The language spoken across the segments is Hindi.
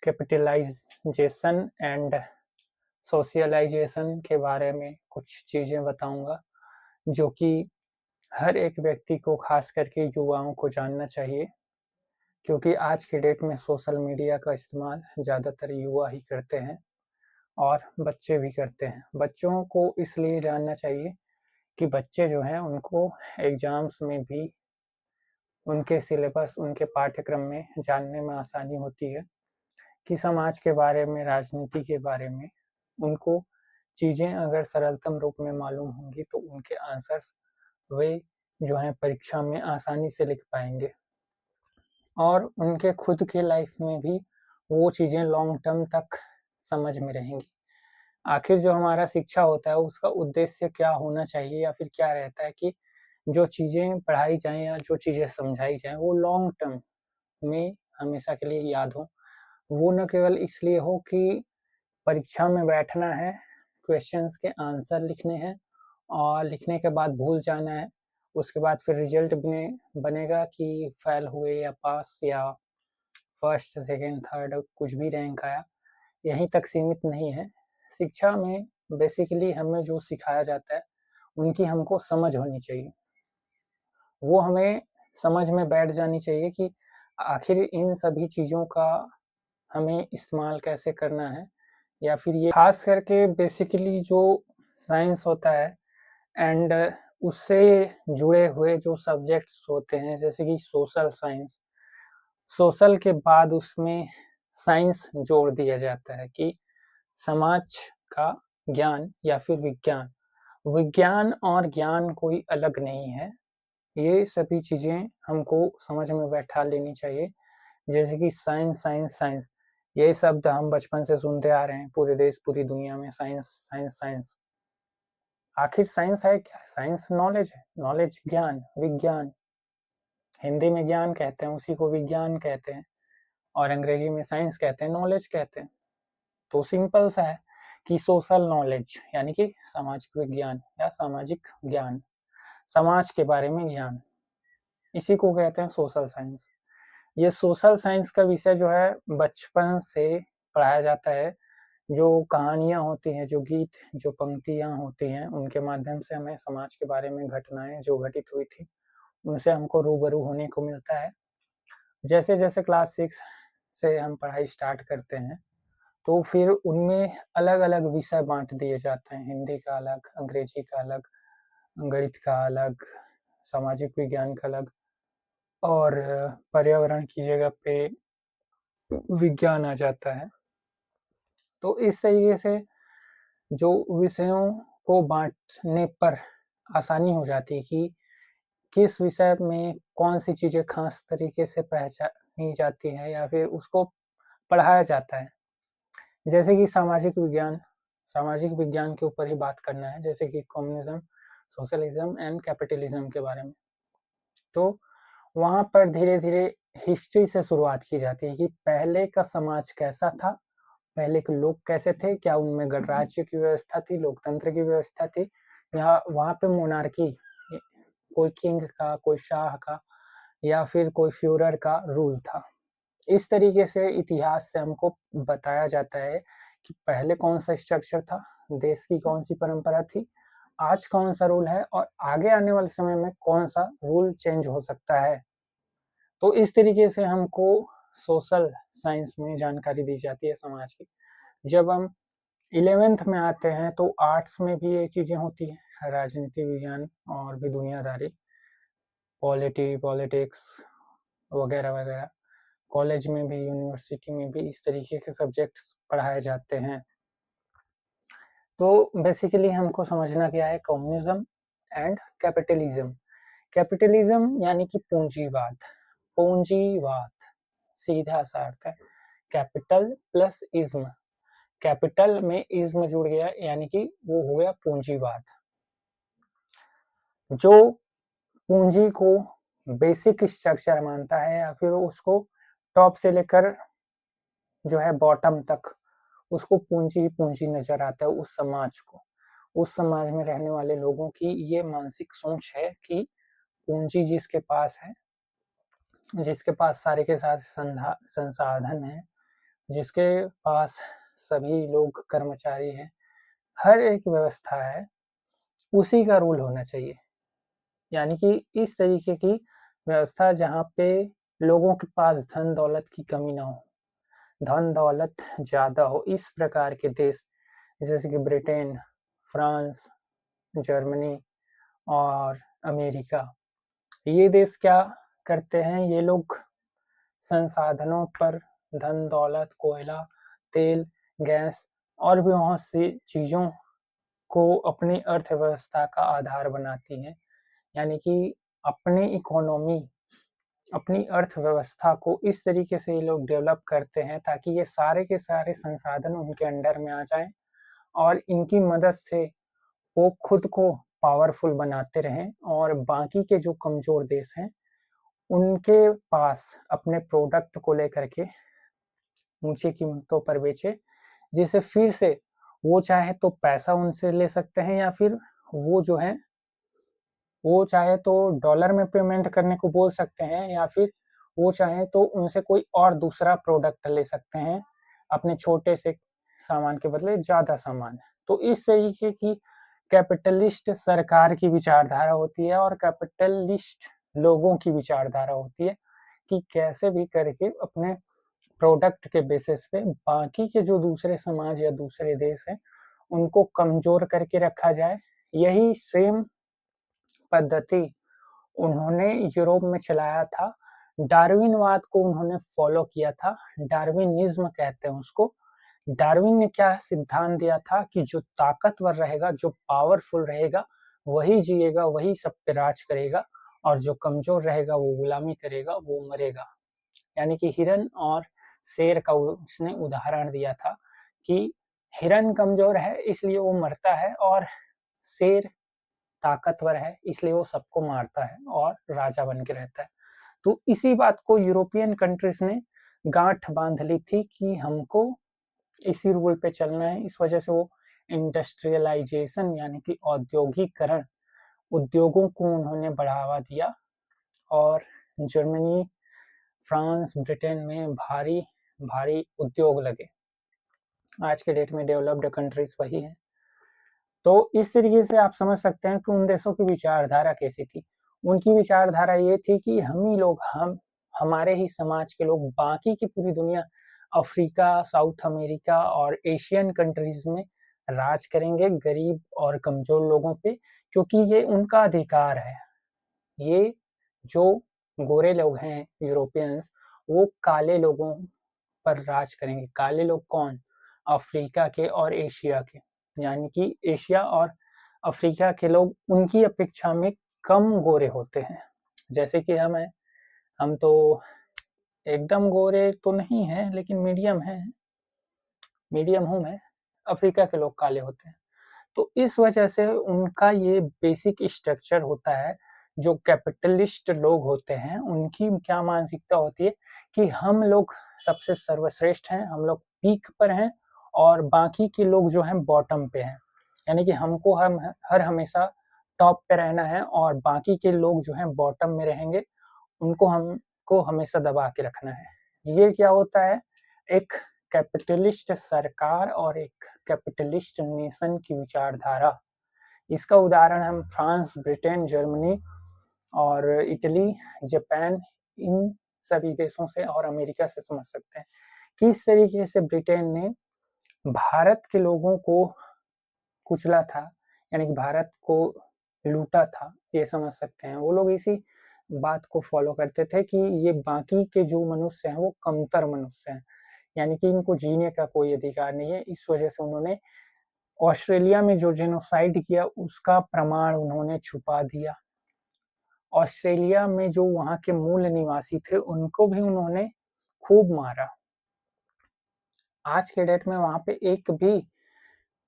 कैपिटलाइजेशन एंड सोशलाइजेशन के बारे में कुछ चीज़ें बताऊंगा जो कि हर एक व्यक्ति को खास करके युवाओं को जानना चाहिए, क्योंकि आज के डेट में सोशल मीडिया का इस्तेमाल ज़्यादातर युवा ही करते हैं और बच्चे भी करते हैं। बच्चों को इसलिए जानना चाहिए कि बच्चे जो हैं उनको एग्ज़ाम्स में भी उनके सिलेबस, उनके पाठ्यक्रम में जानने में आसानी होती है कि समाज के बारे में, राजनीति के बारे में उनको चीज़ें अगर सरलतम रूप में मालूम होंगी तो उनके आंसर्स वे जो हैं परीक्षा में आसानी से लिख पाएंगे और उनके खुद के लाइफ में भी वो चीज़ें लॉन्ग टर्म तक समझ में रहेंगी। आखिर जो हमारा शिक्षा होता है उसका उद्देश्य क्या होना चाहिए या फिर क्या रहता है कि जो चीज़ें पढ़ाई जाएँ या जो चीज़ें समझाई जाएँ वो लॉन्ग टर्म में हमेशा के लिए याद हो। वो न केवल इसलिए हो कि परीक्षा में बैठना है, क्वेश्चंस के आंसर लिखने हैं और लिखने के बाद भूल जाना है, उसके बाद फिर रिजल्ट बनेगा कि फेल हुए या पास या फर्स्ट, सेकंड, थर्ड कुछ भी रैंक आया, यहीं तक सीमित नहीं है। शिक्षा में बेसिकली हमें जो सिखाया जाता है उनकी हमको समझ होनी चाहिए। वो हमें समझ में बैठ जानी चाहिए कि आखिर इन सभी चीज़ों का हमें इस्तेमाल कैसे करना है, या फिर ये खास करके बेसिकली जो साइंस होता है एंड उससे जुड़े हुए जो सब्जेक्ट्स होते हैं जैसे कि सोशल साइंस, सोशल के बाद उसमें साइंस जोड़ दिया जाता है कि समाज का ज्ञान या फिर विज्ञान। विज्ञान और ज्ञान कोई अलग नहीं है, ये सभी चीज़ें हमको समझ में बैठा लेनी चाहिए। जैसे कि साइंस साइंस साइंस, ये शब्द हम बचपन से सुनते आ रहे हैं, पूरे देश पूरी दुनिया में साइंस साइंस साइंस। आखिर साइंस है क्या? साइंस नॉलेज है, नॉलेज ज्ञान, विज्ञान। हिंदी में ज्ञान कहते हैं, उसी को विज्ञान कहते हैं और अंग्रेजी में साइंस कहते हैं, नॉलेज कहते हैं। तो सिंपल सा है कि सोशल नॉलेज यानी कि सामाजिक विज्ञान या सामाजिक ज्ञान, समाज के बारे में ज्ञान, इसी को कहते हैं सोशल साइंस। ये सोशल साइंस का विषय जो है बचपन से पढ़ाया जाता है। जो कहानियाँ होती हैं, जो गीत, जो पंक्तियाँ होती हैं, उनके माध्यम से हमें समाज के बारे में घटनाएँ जो घटित हुई थी, उनसे हमको रूबरू होने को मिलता है। जैसे-जैसे क्लास 6 से हम पढ़ाई स्टार्ट करते हैं, तो फिर उनमें अलग-अलग विषय बाँट दिए जाते हैं। हिंदी का अलग, अंग्रेजी का अलग, गणित का अलग, सामाजिक विज्ञान का अलग और पर्यावरण की जगह पे विज्ञान आ जाता है। तो इस तरीके से जो विषयों को बाँटने पर आसानी हो जाती है कि किस विषय में कौन-सी चीज़ें ख़ास तरीके से पहचानी जाती हैं या फिर उसको पढ़ाया जाता है। जैसे कि सामाजिक विज्ञान के ऊपर ही बात करना है, जैसे कि कम्युनिज़्म, सोशलिज़्म एंड कैपिटलिज़्म के बारे में। तो वहाँ पर धीरे-धीरे हिस्ट्री से शुरुआत की जाती है कि पहले का समाज कैसा था, पहले के लोग कैसे थे, क्या उनमें गणराज्य की व्यवस्था थी, लोकतंत्र की व्यवस्था थी, या वहाँ पे मोनार्की, कोई किंग का, कोई शाह का या फिर कोई फ्यूरर का रूल था। इस तरीके से इतिहास से हमको बताया जाता है कि पहले कौन-सा स्ट्रक्चर था, देश की कौन-सी परंपरा थी, आज कौन-सा रूल है और आगे आने वाले समय में कौन-सा रूल चेंज हो सकता है। तो इस तरीके से हमको सोशल साइंस में जानकारी दी जाती है समाज की। जब हम 11th में आते हैं तो आर्ट्स में भी ये चीज़ें होती हैं, राजनीति विज्ञान और भी दुनियादारी, पॉलिटिक्स वगैरह-वगैरह। कॉलेज में भी, यूनिवर्सिटी में भी इस तरीके के सब्जेक्ट्स पढ़ाए जाते हैं। तो बेसिकली हमको समझना क्या है, कम्युनिज़्म एंड कैपिटलिज़्म। कैपिटलिज़्म यानी कि पूंजीवाद, पूंजीवाद सीधा सा अर्थ है कैपिटल प्लस इज़्म। कैपिटल में इज़्म जुड़ गया यानी कि वो हो गया पूंजीवाद, जो पूंजी को बेसिक स्ट्रक्चर मानता है या फिर उसको टॉप से लेकर जो है बॉटम तक उसको पूंजी ही पूंजी नजर आता है। उस समाज को, उस समाज में रहने वाले लोगों की ये मानसिक सोच है कि पूंजी जिसके पास है, जिसके पास सारे के सारे संसाधन है, जिसके पास सभी लोग कर्मचारी हैं, हर एक व्यवस्था है, उसी का रूल होना चाहिए। यानी कि इस तरीके की व्यवस्था जहाँ पे लोगों के पास धन दौलत की कमी ना हो, धन दौलत ज़्यादा हो, इस प्रकार के देश जैसे कि ब्रिटेन, फ्रांस, जर्मनी और अमेरिका, ये देश क्या करते हैं, ये लोग संसाधनों पर धन दौलत, कोयला, तेल, गैस और भी बहुत सी चीज़ों को अपनी अर्थव्यवस्था का आधार बनाती हैं। यानी कि अपनी इकोनॉमी, अपनी अर्थव्यवस्था को इस तरीके से ये लोग डेवलप करते हैं ताकि ये सारे के सारे संसाधन उनके अंडर में आ जाएँ और इनकी मदद से वो खुद को पावरफुल बनाते रहें और बाकी के जो कमज़ोर देश हैं, उनके पास अपने प्रोडक्ट को लेकर के ऊँची कीमतों पर बेचे, जिससे फिर से वो चाहे तो पैसा उनसे ले सकते हैं या फिर वो जो है, वो चाहे तो डॉलर में पेमेंट करने को बोल सकते हैं या फिर वो चाहे तो उनसे कोई और दूसरा प्रोडक्ट ले सकते हैं, अपने छोटे से सामान के बदले ज़्यादा सामान। तो इस तरीके की कैपिटलिस्ट सरकार की विचारधारा होती है और कैपिटलिस्ट लोगों की विचारधारा होती है कि कैसे भी करके अपने प्रोडक्ट के बेसिस पे बाकी के जो दूसरे समाज या दूसरे देश हैं, उनको कमज़ोर करके रखा जाए। यही सेम पद्धति उन्होंने यूरोप में चलाया था। डार्विनवाद को उन्होंने फॉलो किया था, डार्विनिज्म कहते हैं उसको। डार्विन ने क्या सिद्धांत दिया था कि जो ताकतवर रहेगा, जो पावरफुल रहेगा, वही जिएगा, वही सब पे राज करेगा और जो कमज़ोर रहेगा वो गुलामी करेगा, वो मरेगा। यानी कि हिरन और शेर का उसने उदाहरण दिया था कि हिरन कमज़ोर है इसलिए वो मरता है और शेर ताकतवर है इसलिए वो सबको मारता है और राजा बन के रहता है। तो इसी बात को यूरोपियन कंट्रीज ने गांठ बांध ली थी कि हमको इसी रूल पे चलना है। इस वजह से वो इंडस्ट्रियलाइजेशन यानी कि औद्योगिकरण, उद्योगों को उन्होंने बढ़ावा दिया और जर्मनी, फ्रांस, ब्रिटेन में भारी भारी उद्योग लगे। आज के डेट में डेवलप्ड कंट्रीज वही हैं। तो इस तरीके से आप समझ सकते हैं कि उन देशों की विचारधारा कैसी थी। उनकी विचारधारा ये थी कि हम ही लोग, हमारे ही समाज के लोग बाकी की पूरी दुनिया, अफ्रीका, साउथ अमेरिका और एशियन कंट्रीज में राज करेंगे गरीब और कमज़ोर लोगों पे, क्योंकि ये उनका अधिकार है। ये जो गोरे लोग हैं यूरोपियंस, वो काले लोगों पर राज करेंगे। काले लोग कौन? अफ्रीका के और एशिया के। यानी कि एशिया और अफ्रीका के लोग उनकी अपेक्षा में कम गोरे होते हैं। जैसे कि हम तो एकदम गोरे तो नहीं हैं लेकिन मीडियम हूँ मैं। अफ्रीका के लोग काले होते हैं। तो इस वजह से उनका ये बेसिक स्ट्रक्चर होता है। जो कैपिटलिस्ट लोग होते हैं उनकी क्या मानसिकता होती है कि हम लोग सबसे सर्वश्रेष्ठ हैं, हम लोग पीक पर हैं और बाकी के लोग जो हैं बॉटम पे हैं। यानी कि हम हर हमेशा टॉप पे रहना है और बाकी के लोग जो हैं बॉटम में रहेंगे, उनको हमको हमेशा दबा के रखना है। ये क्या होता है, एक कैपिटलिस्ट सरकार और एक कैपिटलिस्ट नेशन की विचारधारा। इसका उदाहरण हम फ्रांस, ब्रिटेन, जर्मनी और इटली, जापान, इन सभी देशों से और अमेरिका से समझ सकते हैं। किस तरीके से ब्रिटेन ने भारत के लोगों को कुचला था, यानी कि भारत को लूटा था, ये समझ सकते हैं। वो लोग इसी बात को फॉलो करते थे कि ये बाकी के जो मनुष्य हैं वो कमतर मनुष्य हैं, यानी कि इनको जीने का कोई अधिकार नहीं है। इस वजह से उन्होंने ऑस्ट्रेलिया में जो जेनोसाइड किया उसका प्रमाण उन्होंने छुपा दिया। ऑस्ट्रेलिया में जो वहाँ के मूल निवासी थे उनको भी उन्होंने खूब मारा। आज के डेट में वहाँ पे एक भी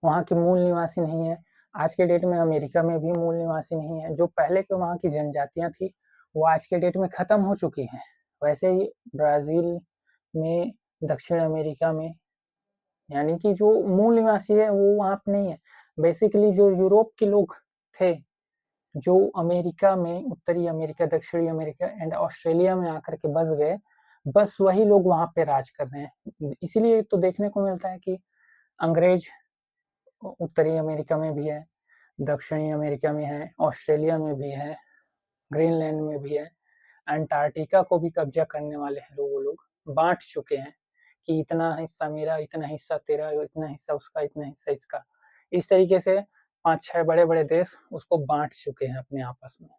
वहाँ के मूल निवासी नहीं है। आज के डेट में अमेरिका में भी मूल निवासी नहीं है। जो पहले के वहाँ की जनजातियाँ थी वो आज के डेट में ख़त्म हो चुकी हैं। वैसे ही ब्राज़ील में, दक्षिण अमेरिका में, यानी कि जो मूल निवासी है वो वहाँ पे नहीं है। बेसिकली जो यूरोप के लोग थे, जो अमेरिका में, उत्तरी अमेरिका, दक्षिणी अमेरिका एंड ऑस्ट्रेलिया में आकर के बस गए, बस वही लोग वहाँ पे राज कर रहे हैं। इसीलिए तो देखने को मिलता है कि अंग्रेज उत्तरी अमेरिका में भी है, दक्षिणी अमेरिका में है, ऑस्ट्रेलिया में भी है, ग्रीनलैंड में भी है, अंटार्कटिका को भी कब्जा करने वाले हैं वो लोग बांट चुके हैं कि इतना हिस्सा मेरा, इतना हिस्सा तेरा, इतना हिस्सा उसका, इतना हिस्सा इसका। इस तरीके से 5-6 बड़े-बड़े देश उसको बांट चुके हैं अपने आपस में।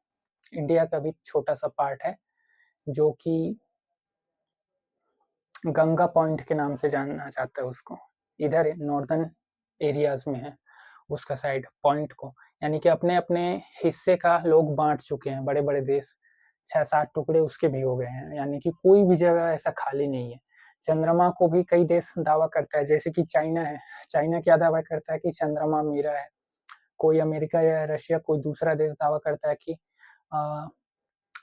इंडिया का भी छोटा सा पार्ट है जो कि गंगा पॉइंट के नाम से जाना जाता है उसको। इधर नॉर्दर्न एरियाज में है उसका साइड पॉइंट को, यानी कि अपने अपने हिस्से का लोग बांट चुके हैं। बड़े बड़े देश 6-7 टुकड़े उसके भी हो गए हैं, यानी कि कोई भी जगह ऐसा खाली नहीं है। चंद्रमा को भी कई देश दावा करता है, जैसे कि चाइना है। चाइना क्या दावा करता है कि चंद्रमा मेरा है। कोई अमेरिका या रशिया कोई दूसरा देश दावा करता है कि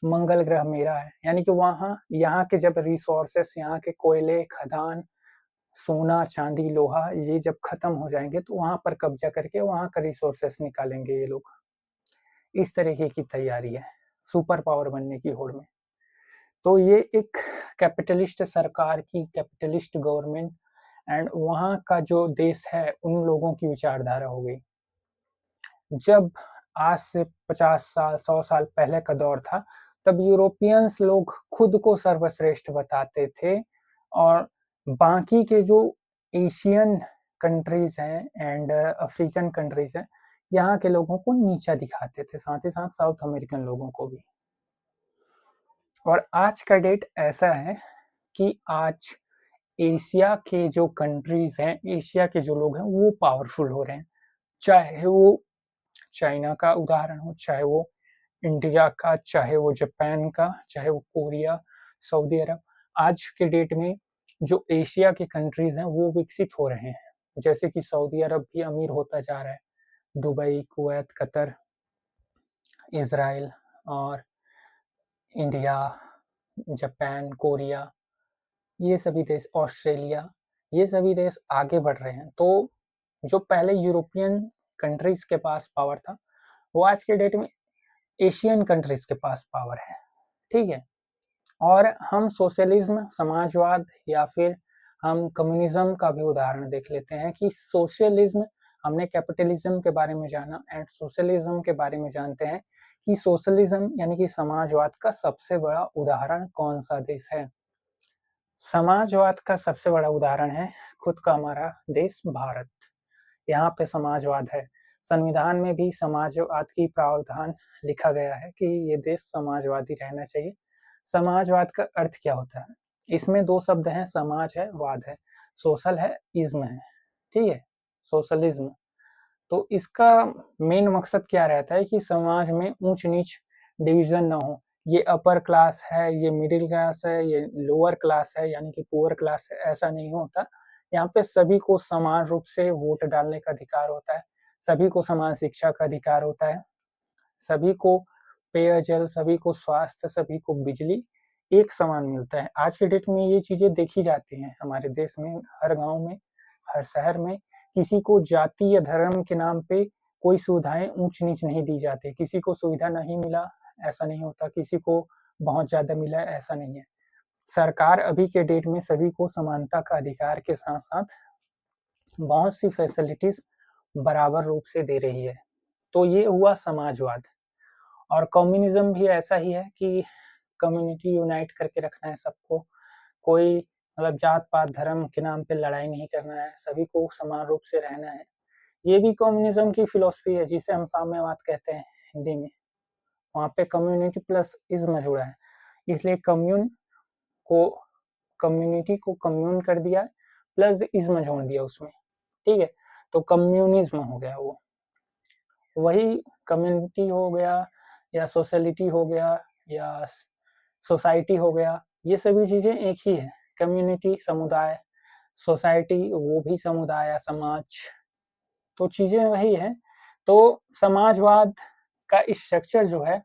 मंगल ग्रह मेरा है। यानी कि वहाँ यहाँ के जब रिसोर्सेस, यहाँ के कोयले, खदान, सोना, चांदी, लोहा ये जब खत्म हो जाएंगे तो वहां पर कब्जा करके वहां का रिसोर्सेस निकालेंगे ये लोग। इस तरीके की तैयारी है सुपर पावर बनने की होड़ में। तो ये एक कैपिटलिस्ट सरकार की, कैपिटलिस्ट गवर्नमेंट एंड वहाँ का जो देश है उन लोगों की विचारधारा हो गई। जब आज से 50 साल 100 साल पहले का दौर था, तब यूरोपियंस लोग खुद को सर्वश्रेष्ठ बताते थे और बाकी के जो एशियन कंट्रीज हैं एंड अफ्रीकन कंट्रीज हैं, यहाँ के लोगों को नीचा दिखाते थे, साथ ही साथ साउथ अमेरिकन लोगों को भी। और आज का डेट ऐसा है कि आज एशिया के जो कंट्रीज हैं, एशिया के जो लोग हैं वो पावरफुल हो रहे हैं। चाहे वो चाइना का उदाहरण हो, चाहे वो इंडिया का, चाहे वो जापान का, चाहे वो कोरिया, सऊदी अरब। आज के डेट में जो एशिया के कंट्रीज हैं वो विकसित हो रहे हैं, जैसे कि सऊदी अरब भी अमीर होता जा रहा है, दुबई, कुवैत, कतर, इसराइल और इंडिया, जापान, कोरिया, ये सभी देश, ऑस्ट्रेलिया, ये सभी देश आगे बढ़ रहे हैं। तो जो पहले यूरोपियन कंट्रीज के पास पावर था, वो आज के डेट में एशियन कंट्रीज के पास पावर है। ठीक है। और हम सोशलिज्म, समाजवाद या फिर हम कम्युनिज्म का भी उदाहरण देख लेते हैं कि सोशलिज्म, हमने कैपिटलिज्म के बारे में जाना एंड सोशलिज्म के बारे में जानते हैं कि सोशलिज्म यानी कि समाजवाद का सबसे बड़ा उदाहरण कौन सा देश है। समाजवाद का सबसे बड़ा उदाहरण है खुद का हमारा देश भारत। यहाँ पे समाजवाद है। संविधान में भी समाजवाद की प्रावधान लिखा गया है कि ये देश समाजवादी रहना चाहिए। समाजवाद का अर्थ क्या होता है? इसमें 2 शब्द हैं, समाज है, वाद है। सोशल है, इज्म है। ठीक है, सोशलिज्म। तो इसका मेन मकसद क्या रहता है कि समाज में ऊंच नीच डिवीजन ना हो। ये अपर क्लास है, ये मिडिल क्लास है, ये लोअर क्लास है, यानी कि पुअर क्लास है, ऐसा नहीं होता। यहाँ पे सभी को समान रूप से वोट डालने का अधिकार होता है, सभी को समान शिक्षा का अधिकार होता है, सभी को पेयजल, सभी को स्वास्थ्य, सभी को बिजली एक समान मिलता है। आज के डेट में ये चीजें देखी जाती हैं हमारे देश में, हर गांव में, हर शहर में। किसी को जाति या धर्म के नाम पे कोई सुविधाएं ऊंच नीच नहीं दी जाती। किसी को सुविधा नहीं मिला ऐसा नहीं होता, किसी को बहुत ज्यादा मिला ऐसा नहीं है। सरकार अभी के डेट में सभी को समानता का अधिकार के साथ साथ बहुत सी फैसिलिटीज बराबर रूप से दे रही है। तो ये हुआ समाजवाद। और कम्युनिज्म भी ऐसा ही है कि कम्युनिटी यूनाइट करके रखना है सबको। कोई मतलब जात पात धर्म के नाम पे लड़ाई नहीं करना है, सभी को समान रूप से रहना है। ये भी कम्युनिज्म की फिलॉसफी है, जिसे हम साम्यवाद कहते हैं हिंदी में। वहाँ पे कम्युनिटी प्लस इज्म जुड़ा है, इसलिए को कम्युनिटी को कम्यून कर दिया प्लस इज्म जोड़ दिया उसमें। ठीक है, तो कम्युनिज्म हो गया वो। वही कम्युनिटी हो गया या सोशलिटी हो गया या सोसाइटी हो गया, ये सभी चीजें एक ही है। कम्युनिटी समुदाय, सोसाइटी वो भी समुदाय या समाज, तो चीजें वही है। तो समाजवाद का स्ट्रक्चर जो है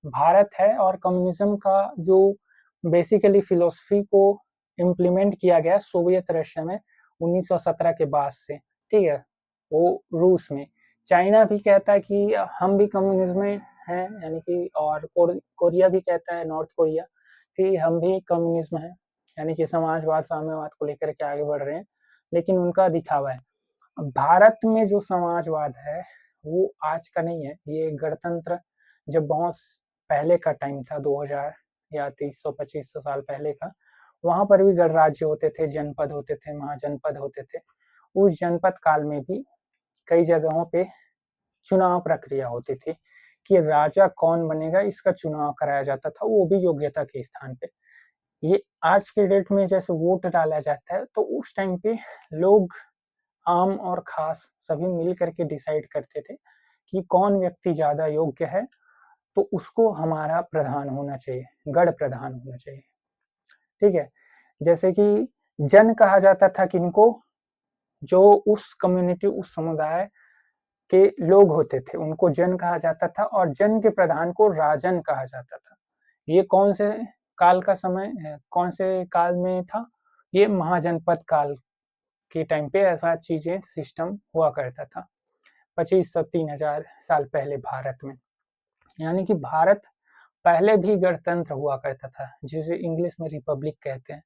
भारत है, और कम्युनिज्म का जो बेसिकली फिलोसफी को इम्प्लीमेंट किया गया सोवियत रशिया में 1917 के बाद से। ठीक है, वो रूस में। चाइना भी कहता है कि हम भी कम्युनिज्म में हैं, यानी कि और कोरिया भी कहता है, नॉर्थ कोरिया, कि हम भी कम्युनिज्म है। यानी कि समाजवाद साम्यवाद को लेकर के आगे बढ़ रहे हैं, लेकिन उनका दिखावा है। भारत में जो समाजवाद है वो आज का नहीं है, ये गणतंत्र जब बहुत पहले का टाइम था, 2000 या 300-2500 साल पहले का, वहां पर भी गणराज्य होते थे, जनपद होते थे, महाजनपद होते थे। उस जनपद काल में भी कई जगहों पे चुनाव प्रक्रिया होती थी कि राजा कौन बनेगा, इसका चुनाव कराया जाता था, वो भी योग्यता के स्थान पे। ये आज के डेट में जैसे वोट डाला जाता है, तो उस टाइम पे लोग आम और खास सभी मिल करके डिसाइड करते थे कि कौन व्यक्ति ज्यादा योग्य है, तो उसको हमारा प्रधान होना चाहिए, गढ़ प्रधान होना चाहिए। ठीक है, जैसे कि जन कहा जाता था किनको, जो उस कम्युनिटी, उस समुदाय के लोग होते थे, उनको जन कहा जाता था, और जन के प्रधान को राजन कहा जाता था। ये कौन से काल का समय है, कौन से काल में था, ये महाजनपद काल के टाइम पे ऐसा चीजें सिस्टम हुआ करता था, 2500-3000 साल पहले भारत में। यानी कि भारत पहले भी गणतंत्र हुआ करता था, जिसे इंग्लिश में रिपब्लिक कहते हैं।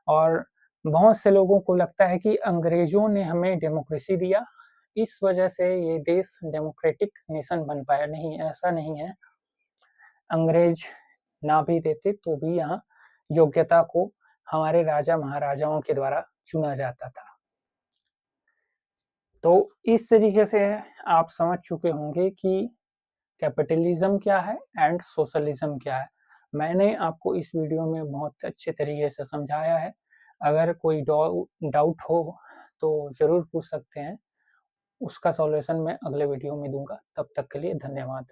और बहुत से लोगों को लगता है कि अंग्रेजों ने हमें डेमोक्रेसी दिया, इस वजह से ये देश डेमोक्रेटिक नेशन बन पाया। नहीं, ऐसा नहीं है। अंग्रेज ना भी देते तो भी यहाँ योग्यता को हमारे राजा महाराजाओं के द्वारा चुना जाता था। तो इस तरीके से आप समझ चुके होंगे कि कैपिटलिज्म क्या है एंड सोशलिज्म क्या है। मैंने आपको इस वीडियो में बहुत अच्छे तरीके से समझाया है। अगर कोई डाउट हो तो ज़रूर पूछ सकते हैं, उसका सॉल्यूशन मैं अगले वीडियो में दूंगा। तब तक के लिए धन्यवाद।